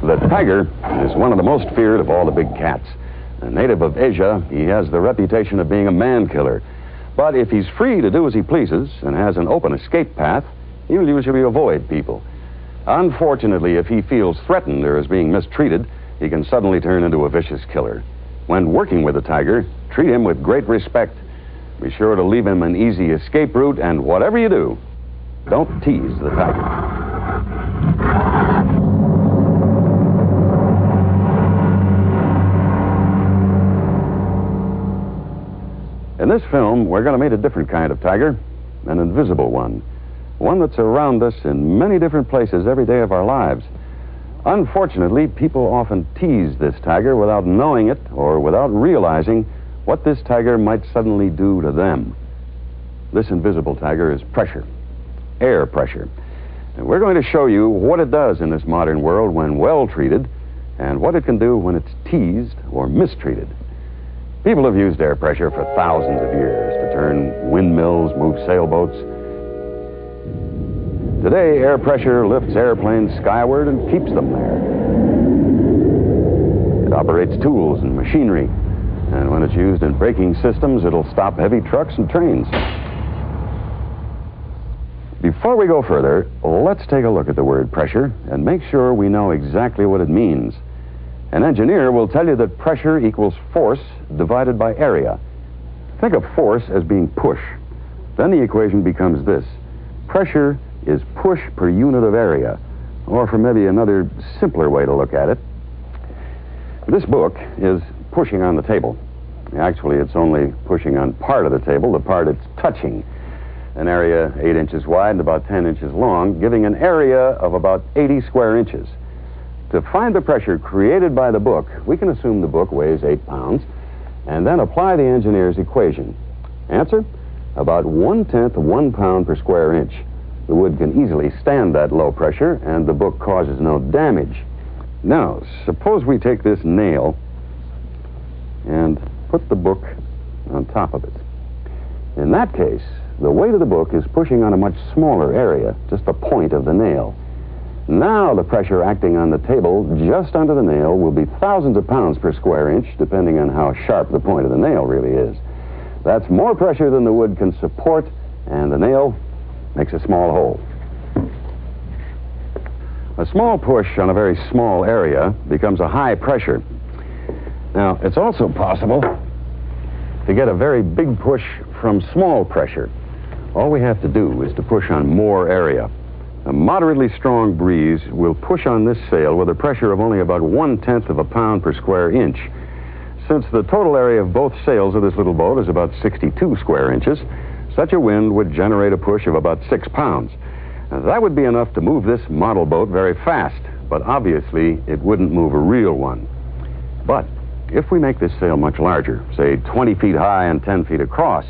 The tiger is one of the most feared of all the big cats. A native of Asia, he has the reputation of being a man killer. But if he's free to do as he pleases and has an open escape path, he will usually avoid people. Unfortunately, if he feels threatened or is being mistreated, he can suddenly turn into a vicious killer. When working with a tiger, treat him with great respect. Be sure to leave him an easy escape route, and whatever you do, don't tease the tiger. In this film, we're going to meet a different kind of tiger, an invisible one. One that's around us in many different places every day of our lives. Unfortunately, people often tease this tiger without knowing it or without realizing what this tiger might suddenly do to them. This invisible tiger is pressure, air pressure. And we're going to show you what it does in this modern world when well treated and what it can do when it's teased or mistreated. People have used air pressure for thousands of years to turn windmills, move sailboats. Today, air pressure lifts airplanes skyward and keeps them there. It operates tools and machinery, and when it's used in braking systems, it'll stop heavy trucks and trains. Before we go further, let's take a look at the word pressure and make sure we know exactly what it means. An engineer will tell you that pressure equals force divided by area. Think of force as being push. Then the equation becomes this. Pressure is push per unit of area. Or for maybe another simpler way to look at it, this book is pushing on the table. Actually, it's only pushing on part of the table, the part it's touching. An area 8 inches wide and about 10 inches long, giving an area of about 80 square inches. To find the pressure created by the book, we can assume the book weighs 8 pounds and then apply the engineer's equation. Answer? About 1/10 of 1 pound per square inch. The wood can easily stand that low pressure and the book causes no damage. Now, suppose we take this nail and put the book on top of it. In that case, the weight of the book is pushing on a much smaller area, just the point of the nail. Now the pressure acting on the table just under the nail will be thousands of pounds per square inch, depending on how sharp the point of the nail really is. That's more pressure than the wood can support, and the nail makes a small hole. A small push on a very small area becomes a high pressure. Now, it's also possible to get a very big push from small pressure. All we have to do is to push on more area. A moderately strong breeze will push on this sail with a pressure of only about 1/10 of a pound per square inch. Since the total area of both sails of this little boat is about 62 square inches, such a wind would generate a push of about 6 pounds. Now, that would be enough to move this model boat very fast, but obviously it wouldn't move a real one. But if we make this sail much larger, say 20 feet high and 10 feet across,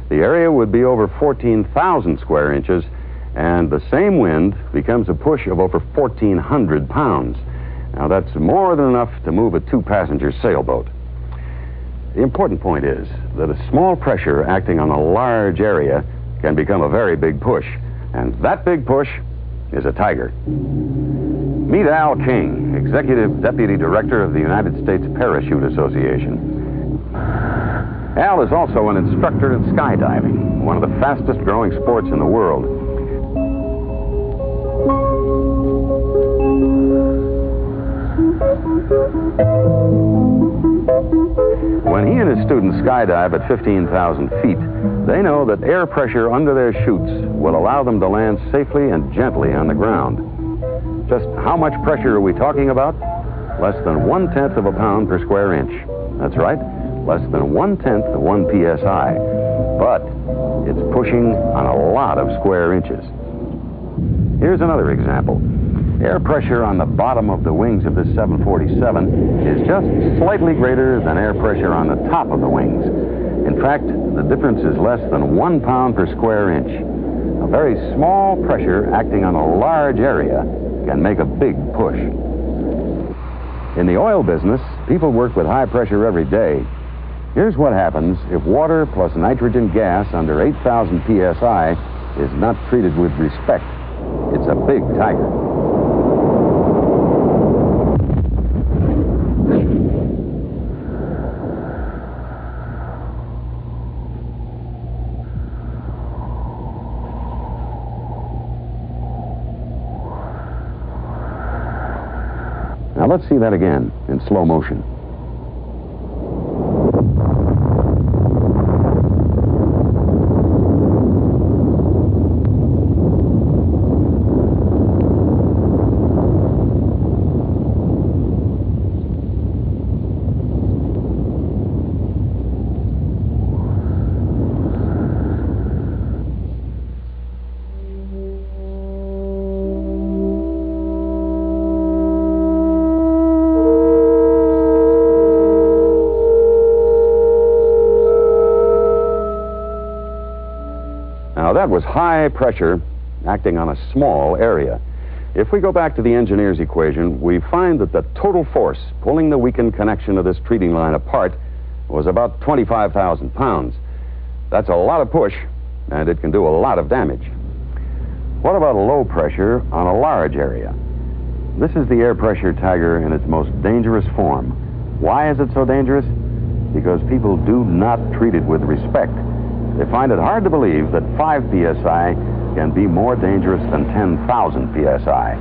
the area would be over 14,000 square inches, and the same wind becomes a push of over 1,400 pounds. Now, that's more than enough to move a 2-passenger sailboat. The important point is that a small pressure acting on a large area can become a very big push, and that big push is a tiger. Meet Al King, Executive Deputy Director of the United States Parachute Association. Al is also an instructor in skydiving, one of the fastest growing sports in the world. When he and his students skydive at 15,000 feet, they know that air pressure under their chutes will allow them to land safely and gently on the ground. Just how much pressure are we talking about? Less than 1/10 of a pound per square inch. That's right, less than 1/10 of 1 psi. But it's pushing on a lot of square inches. Here's another example. Air pressure on the bottom of the wings of this 747 is just slightly greater than air pressure on the top of the wings. In fact, the difference is less than 1 pound per square inch. A very small pressure acting on a large area can make a big push. In the oil business, people work with high pressure every day. Here's what happens if water plus nitrogen gas under 8,000 psi is not treated with respect It's a big tiger. Now let's see that again in slow motion. Now, that was high pressure acting on a small area. If we go back to the engineer's equation, we find that the total force pulling the weakened connection of this treating line apart was about 25,000 pounds. That's a lot of push, and it can do a lot of damage. What about low pressure on a large area? This is the air pressure tiger in its most dangerous form. Why is it so dangerous? Because people do not treat it with respect. They find it hard to believe that 5 psi can be more dangerous than 10,000 psi.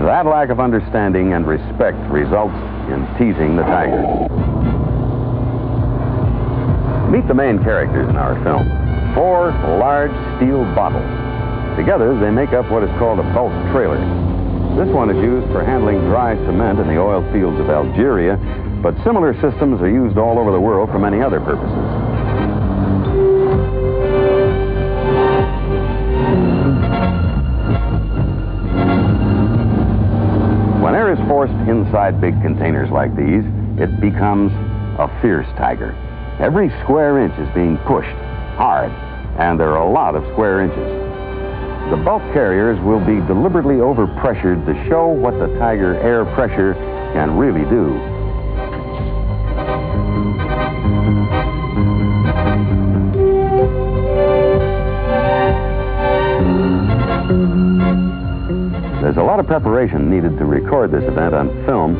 That lack of understanding and respect results in teasing the tiger. Meet the main characters in our film. 4 large steel bottles. Together, they make up what is called a bulk trailer. This one is used for handling dry cement in the oil fields of Algeria, but similar systems are used all over the world for many other purposes. When air is forced inside big containers like these, it becomes a fierce tiger. Every square inch is being pushed hard, and there are a lot of square inches. The bulk carriers will be deliberately overpressured to show what the tiger air pressure can really do. There's a lot of preparation needed to record this event on film.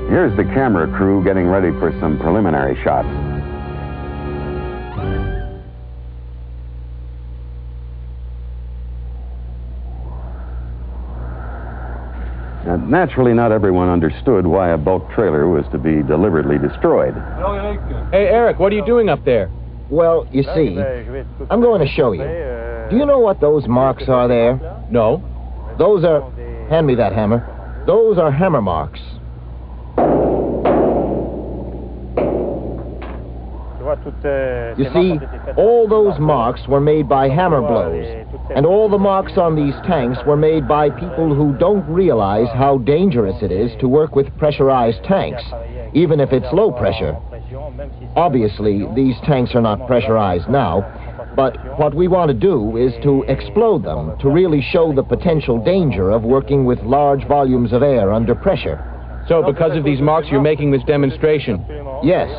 Here's the camera crew getting ready for some preliminary shots. Now, naturally, not everyone understood why a bulk trailer was to be deliberately destroyed. Hey, Eric, what are you doing up there? Well, you see, I'm going to show you. Do you know what those marks are there? No. Those are... Hand me that hammer. Those are hammer marks. You see, all those marks were made by hammer blows, and all the marks on these tanks were made by people who don't realize how dangerous it is to work with pressurized tanks, even if it's low pressure. Obviously, these tanks are not pressurized now, but what we want to do is to explode them to really show the potential danger of working with large volumes of air under pressure. So because of these marks, you're making this demonstration? Yes.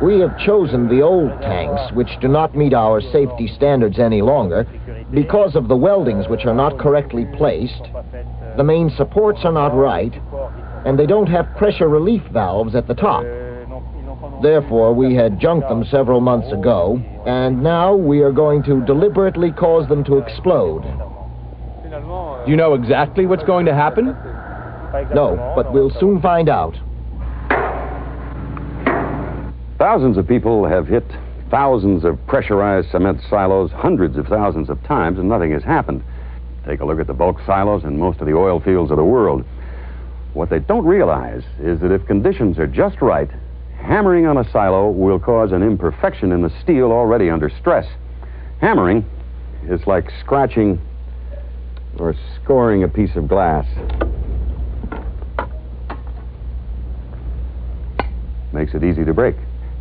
We have chosen the old tanks, which do not meet our safety standards any longer, because of the weldings which are not correctly placed, the main supports are not right, and they don't have pressure relief valves at the top. Therefore, we had junked them several months ago, and now we are going to deliberately cause them to explode. Do you know exactly what's going to happen? No, but we'll soon find out. Thousands of people have hit thousands of pressurized cement silos hundreds of thousands of times, and nothing has happened. Take a look at the bulk silos in most of the oil fields of the world. What they don't realize is that if conditions are just right, hammering on a silo will cause an imperfection in the steel already under stress. Hammering is like scratching or scoring a piece of glass. Makes it easy to break.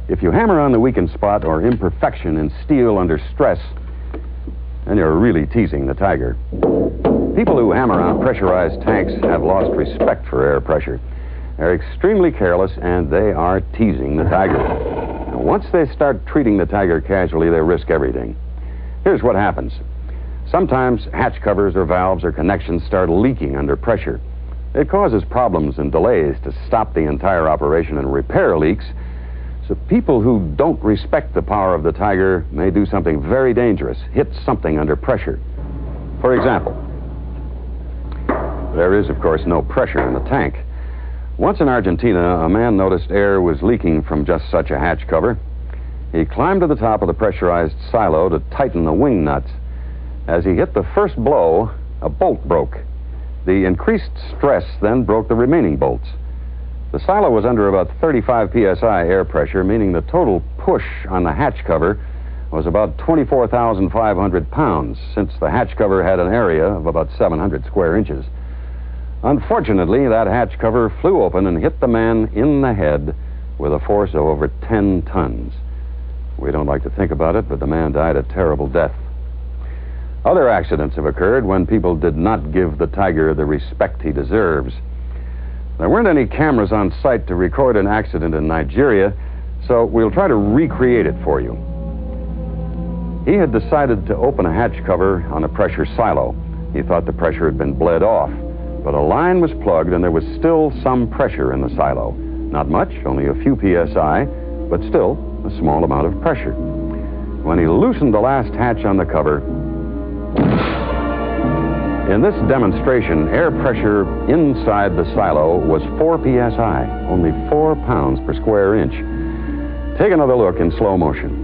If you hammer on the weakened spot or imperfection in steel under stress, then you're really teasing the tiger. People who hammer on pressurized tanks have lost respect for air pressure. They're extremely careless, and they are teasing the tiger. And once they start treating the tiger casually, they risk everything. Here's what happens. Sometimes hatch covers or valves or connections start leaking under pressure. It causes problems and delays to stop the entire operation and repair leaks. So people who don't respect the power of the Tiger may do something very dangerous, hit something under pressure. For example, there is, of course, no pressure in the tank. Once in Argentina, a man noticed air was leaking from just such a hatch cover. He climbed to the top of the pressurized silo to tighten the wing nuts. As he hit the first blow, a bolt broke. The increased stress then broke the remaining bolts. The silo was under about 35 psi air pressure, meaning the total push on the hatch cover was about 24,500 pounds, since the hatch cover had an area of about 700 square inches. Unfortunately, that hatch cover flew open and hit the man in the head with a force of over 10 tons. We don't like to think about it, but the man died a terrible death. Other accidents have occurred when people did not give the Tiger the respect he deserves. There weren't any cameras on site to record an accident in Nigeria, so we'll try to recreate it for you. He had decided to open a hatch cover on a pressure silo. He thought the pressure had been bled off, but a line was plugged and there was still some pressure in the silo. Not much, only a few psi, but still a small amount of pressure. When he loosened the last hatch on the cover, in this demonstration, air pressure inside the silo was 4 psi, only 4 pounds per square inch. Take another look in slow motion.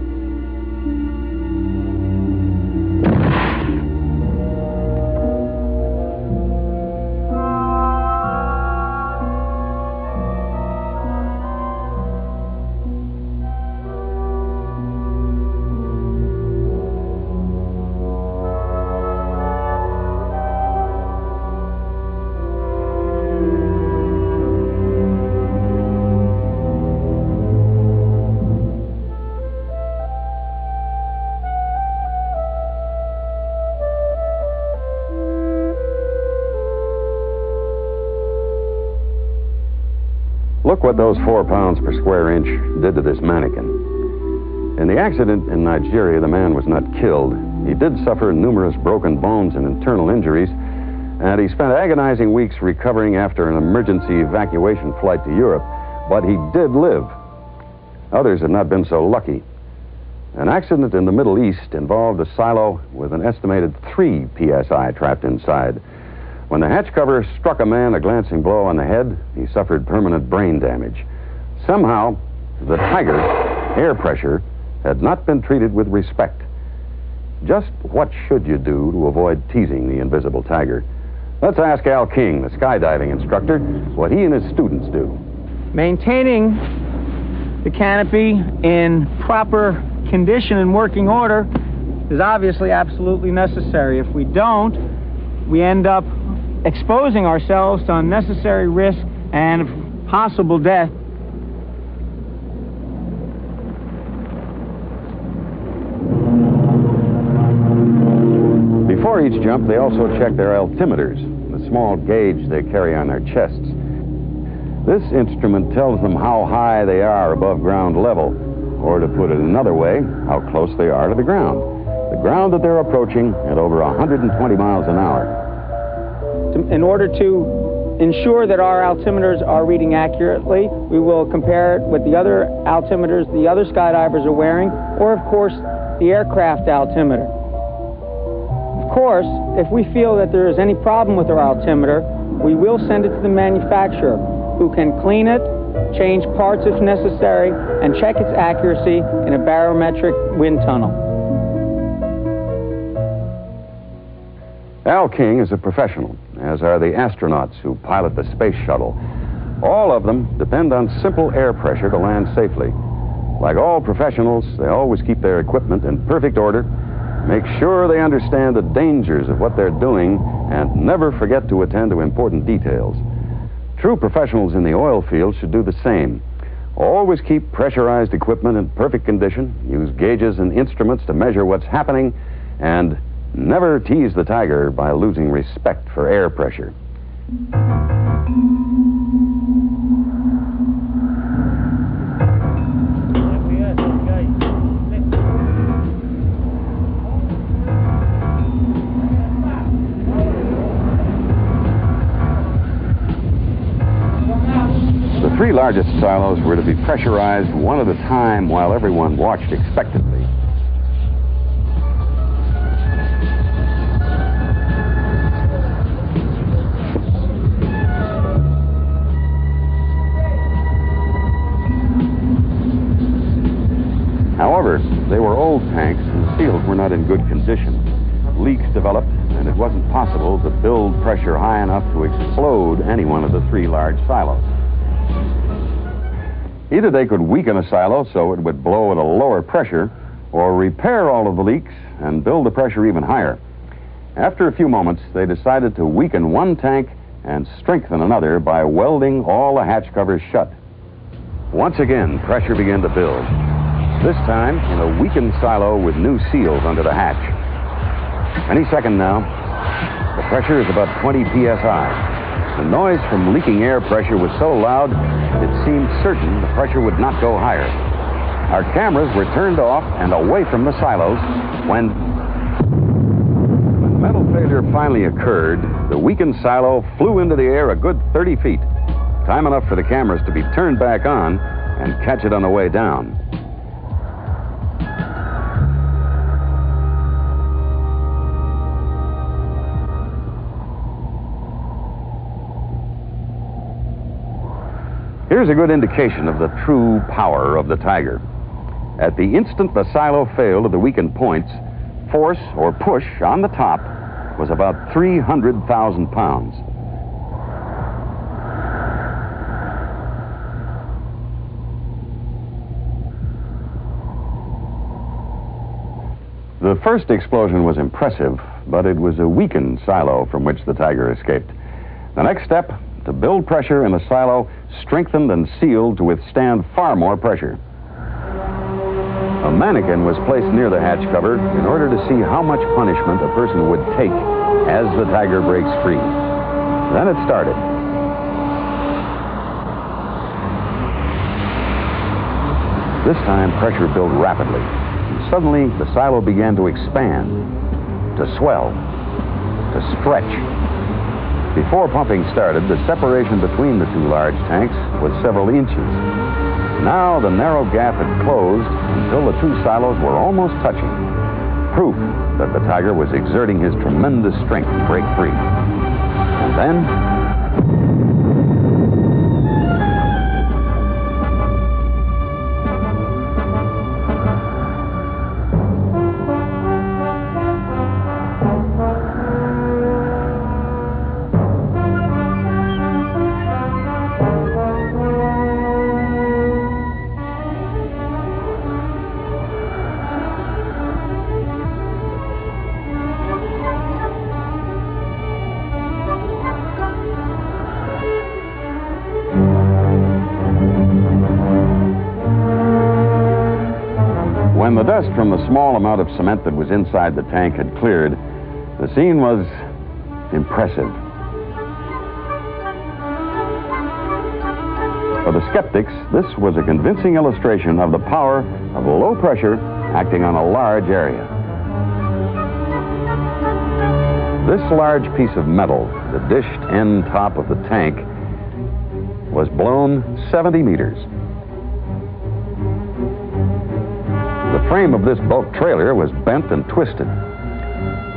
Look what those 4 pounds per square inch did to this mannequin. In the accident in Nigeria, the man was not killed. He did suffer numerous broken bones and internal injuries, and he spent agonizing weeks recovering after an emergency evacuation flight to Europe. But he did live. Others have not been so lucky. An accident in the Middle East involved a silo with an estimated 3 psi trapped inside. When the hatch cover struck a man a glancing blow on the head, he suffered permanent brain damage. Somehow, the Tiger, air pressure, had not been treated with respect. Just what should you do to avoid teasing the invisible Tiger? Let's ask Al King, the skydiving instructor, what he and his students do. Maintaining the canopy in proper condition and working order is obviously absolutely necessary. If we don't, we end up exposing ourselves to unnecessary risk and possible death. Before each jump, they also check their altimeters, the small gauge they carry on their chests. This instrument tells them how high they are above ground level, or to put it another way, how close they are to the ground that they're approaching at over 120 miles an hour. In order to ensure that our altimeters are reading accurately, we will compare it with the other altimeters the other skydivers are wearing, or of course, the aircraft altimeter. Of course, if we feel that there is any problem with our altimeter, we will send it to the manufacturer, who can clean it, change parts if necessary, and check its accuracy in a barometric wind tunnel. Al King is a professional, as are the astronauts who pilot the space shuttle. All of them depend on simple air pressure to land safely. Like all professionals, they always keep their equipment in perfect order, make sure they understand the dangers of what they're doing, and never forget to attend to important details. True professionals in the oil field should do the same. Always keep pressurized equipment in perfect condition, use gauges and instruments to measure what's happening, and never tease the Tiger by losing respect for air pressure. three largest silos were to be pressurized one at a time while everyone watched expectantly. However, they were old tanks and the seals were not in good condition. Leaks developed, and it wasn't possible to build pressure high enough to explode any one of the three large silos. Either they could weaken a silo so it would blow at a lower pressure, or repair all of the leaks and build the pressure even higher. After a few moments, they decided to weaken one tank and strengthen another by welding all the hatch covers shut. Once again, pressure began to build. This time in a weakened silo with new seals under the hatch. Any second now, the pressure is about 20 psi. The noise from leaking air pressure was so loud, it seemed certain the pressure would not go higher. Our cameras were turned off and away from the silos when metal failure finally occurred. The weakened silo flew into the air a good 30 feet. Time enough for the cameras to be turned back on and catch it on the way down. Here's a good indication of the true power of the Tiger. At the instant the silo failed at the weakened points, force or push on the top was about 300,000 pounds. The first explosion was impressive, but it was a weakened silo from which the Tiger escaped. The next step, to build pressure in a silo strengthened and sealed to withstand far more pressure. A mannequin was placed near the hatch cover in order to see how much punishment a person would take as the Tiger breaks free. Then it started. This time, pressure built rapidly. And suddenly, the silo began to expand, to swell, to stretch. Before pumping started, the separation between the two large tanks was several inches. Now the narrow gap had closed until the two silos were almost touching. Proof that the Tiger was exerting his tremendous strength to break free. And then... When the dust from the small amount of cement that was inside the tank had cleared, the scene was impressive. For the skeptics, this was a convincing illustration of the power of low pressure acting on a large area. This large piece of metal, the dished end top of the tank, was blown 70 meters. The frame of this bulk trailer was bent and twisted.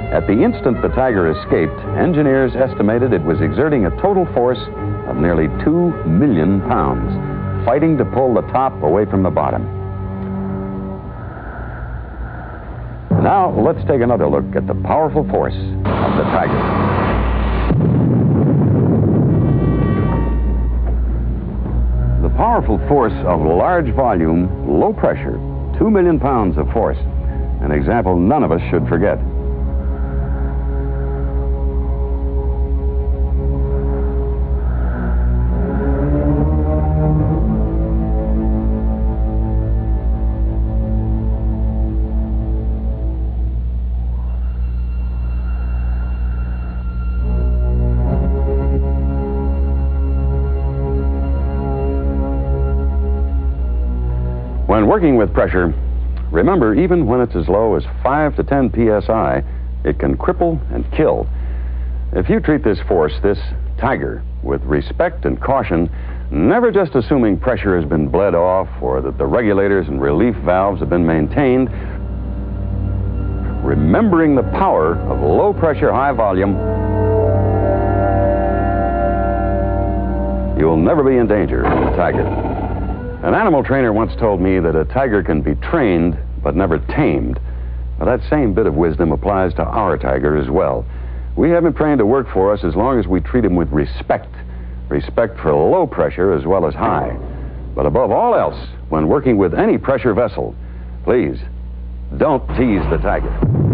At the instant the Tiger escaped, engineers estimated it was exerting a total force of nearly 2 million pounds, fighting to pull the top away from the bottom. Now, let's take another look at the powerful force of the Tiger. The powerful force of large volume, low pressure, 2 million pounds of force, an example none of us should forget. When working with pressure, remember, even when it's as low as 5 to 10 psi, it can cripple and kill. If you treat this force, this tiger, with respect and caution, never just assuming pressure has been bled off or that the regulators and relief valves have been maintained, remembering the power of low pressure, high volume, you will never be in danger with a tiger. An animal trainer once told me that a tiger can be trained but never tamed. Now, that same bit of wisdom applies to our tiger as well. We have him trained to work for us as long as we treat him with respect. Respect for low pressure as well as high. But above all else, when working with any pressure vessel, please don't tease the tiger.